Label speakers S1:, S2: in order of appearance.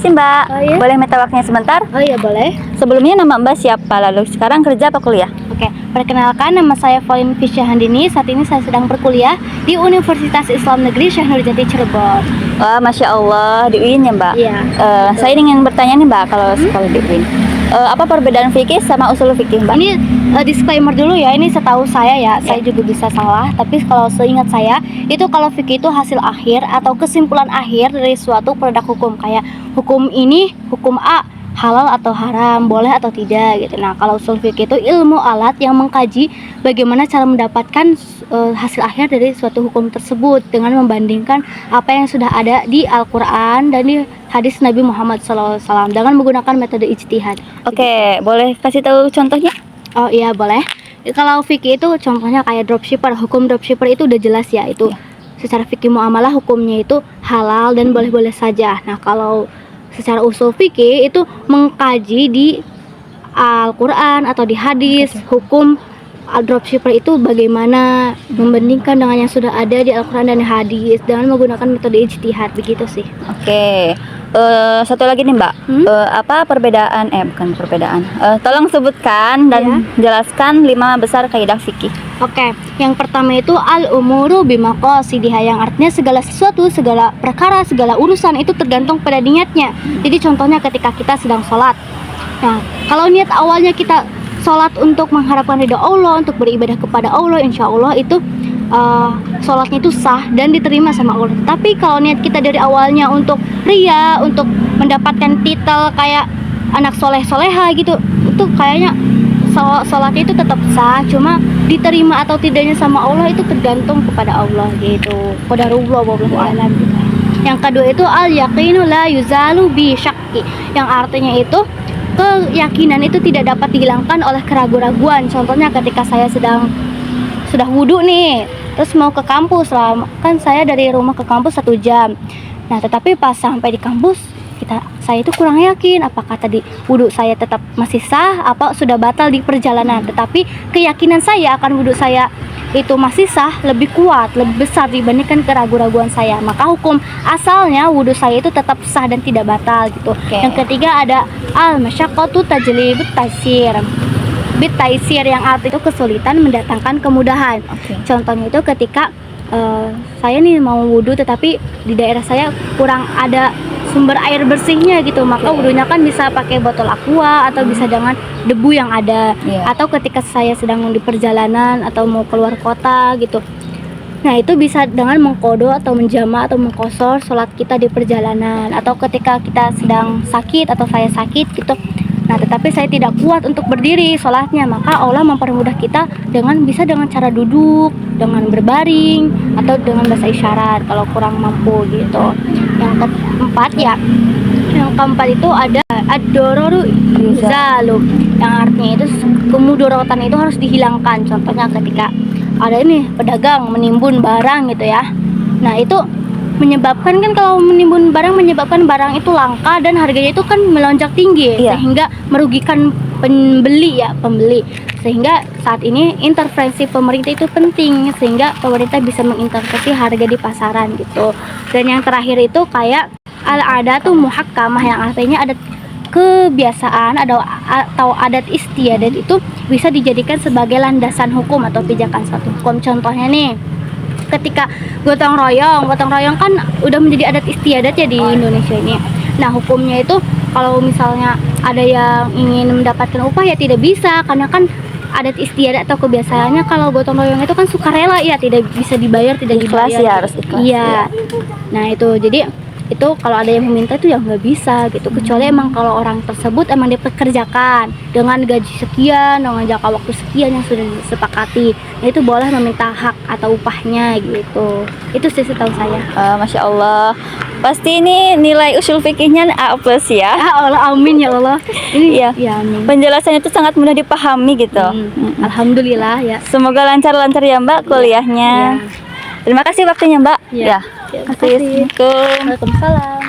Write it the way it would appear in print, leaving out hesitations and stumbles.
S1: Permisi Mbak,
S2: Oh, iya?
S1: boleh minta waktunya sebentar?
S2: Oh iya boleh.
S1: Sebelumnya nama Mbak siapa? Lalu sekarang kerja apa kuliah?
S2: Oke, perkenalkan nama saya Volin Fisya Handini. Saat ini saya sedang berkuliah di Universitas Islam Negeri Syekh Nurjati Cirebon.
S1: Wah, Masya Allah, di UIN ya Mbak?
S2: Iya, betul.
S1: Saya ingin bertanya nih Mbak, kalau sekolah di UIN. Apa perbedaan fikih sama usul fikih Mbak?
S2: Ini disclaimer dulu ya, ini setahu saya ya, saya juga bisa salah. Tapi kalau seingat saya, itu kalau fikih itu hasil akhir atau kesimpulan akhir dari suatu produk hukum. Kayak hukum ini, hukum A, halal atau haram, boleh atau tidak gitu. Nah, kalau usul fikih itu ilmu alat yang mengkaji bagaimana cara mendapatkan hasil akhir dari suatu hukum tersebut dengan membandingkan apa yang sudah ada di Al-Quran dan di hadis Nabi Muhammad SAW dengan menggunakan metode ijtihad.
S1: Oke, boleh kasih tahu contohnya?
S2: Oh iya boleh. Kalau fikih itu contohnya kayak dropshipper, hukum dropshipper itu udah jelas ya, itu secara fikih muamalah hukumnya itu halal dan boleh-boleh saja. Nah, kalau secara usul fikih itu mengkaji di Al-Quran atau di hadis hukum dropshipper itu bagaimana membandingkan dengan yang sudah ada di Al-Quran dan hadis dengan menggunakan metode ijtihad, begitu sih.
S1: Oke, satu lagi nih Mbak, apa perbedaan? Bukan perbedaan. Tolong sebutkan dan jelaskan 5 besar kaidah fikih.
S2: Oke, yang pertama itu al-umuru bimaqasidiha, yang artinya segala sesuatu, segala perkara, segala urusan itu tergantung pada niatnya. Jadi contohnya ketika kita sedang sholat. Nah, kalau niat awalnya kita sholat untuk mengharapkan ridha Allah, untuk beribadah kepada Allah, insya Allah itu sholatnya itu sah dan diterima sama Allah. Tapi kalau niat kita dari awalnya untuk ria, untuk mendapatkan titel kayak anak soleh-soleha gitu, itu kayaknya sholatnya itu tetap sah, cuma diterima atau tidaknya sama Allah itu tergantung kepada Allah gitu. Qadarullah wallahu a'lam gitu. Yang kedua itu al-yaqinu la yuzalu bi syakki, yang artinya itu keyakinan itu tidak dapat dihilangkan oleh keraguan-raguan. Contohnya ketika saya sudah wudhu nih, terus mau ke kampus lah, kan saya dari rumah ke kampus 1 jam. Nah, tetapi pas sampai di kampus saya itu kurang yakin apakah tadi wudhu saya tetap masih sah apa sudah batal di perjalanan. Tetapi keyakinan saya akan wudhu saya itu masih sah lebih kuat, lebih besar dibandingkan keraguan-raguan saya. Maka hukum asalnya wudhu saya itu tetap sah dan tidak batal gitu. Yang ketiga ada al-masyaqqatu tajlibut taysir. Taysir yang arti itu kesulitan mendatangkan kemudahan. Contohnya itu ketika saya nih mau wudhu tetapi di daerah saya kurang ada sumber air bersihnya gitu, maka wudhunya kan bisa pakai botol aqua atau bisa dengan debu yang ada. Atau ketika saya sedang di perjalanan atau mau keluar kota gitu, nah itu bisa dengan mengkodo atau menjama atau mengkosor sholat kita di perjalanan. Atau ketika kita sedang sakit atau saya sakit gitu, nah tetapi saya tidak kuat untuk berdiri sholatnya, maka Allah mempermudah kita dengan cara duduk, dengan berbaring, atau dengan bahasa isyarat kalau kurang mampu gitu. Yang keempat itu ada ad-dororu yuzalu, yang artinya itu kemudorotan itu harus dihilangkan. Contohnya ketika ada ini pedagang menimbun barang gitu ya, nah itu menyebabkan kan, kalau menimbun barang menyebabkan barang itu langka dan harganya itu kan melonjak tinggi, sehingga merugikan pembeli. Sehingga saat ini intervensi pemerintah itu penting, sehingga pemerintah bisa mengintervensi harga di pasaran gitu. Dan yang terakhir itu kayak al-adatu muhakkamah, yang artinya adat kebiasaan atau adat istiadat itu bisa dijadikan sebagai landasan hukum atau pijakan suatu hukum. Contohnya nih, ketika gotong royong kan udah menjadi adat istiadat ya di Indonesia ini. Nah, hukumnya itu kalau misalnya ada yang ingin mendapatkan upah ya tidak bisa, karena kan adat istiadat atau kebiasaannya kalau gotong royong itu kan sukarela ya, tidak bisa dibayar, tidak
S1: ikhlas
S2: dibayar.
S1: Ya, harus ikhlas.
S2: Iya. Nah, itu jadi itu kalau ada yang meminta itu ya nggak bisa gitu, kecuali emang kalau orang tersebut emang dipekerjakan dengan gaji sekian, dengan jangka waktu sekian yang sudah disepakati, nah itu boleh meminta hak atau upahnya gitu. Itu sih setahu saya.
S1: Masya Allah, pasti ini nilai usul fikihnya A+ ya.
S2: Allah, amin ya Allah. Ini
S1: ya,
S2: amin.
S1: Penjelasannya itu sangat mudah dipahami gitu.
S2: Alhamdulillah ya.
S1: Semoga lancar-lancar ya Mbak kuliahnya. Terima kasih waktunya Mbak.
S2: Terima kasih.
S1: Assalamualaikum.
S2: Waalaikumsalam.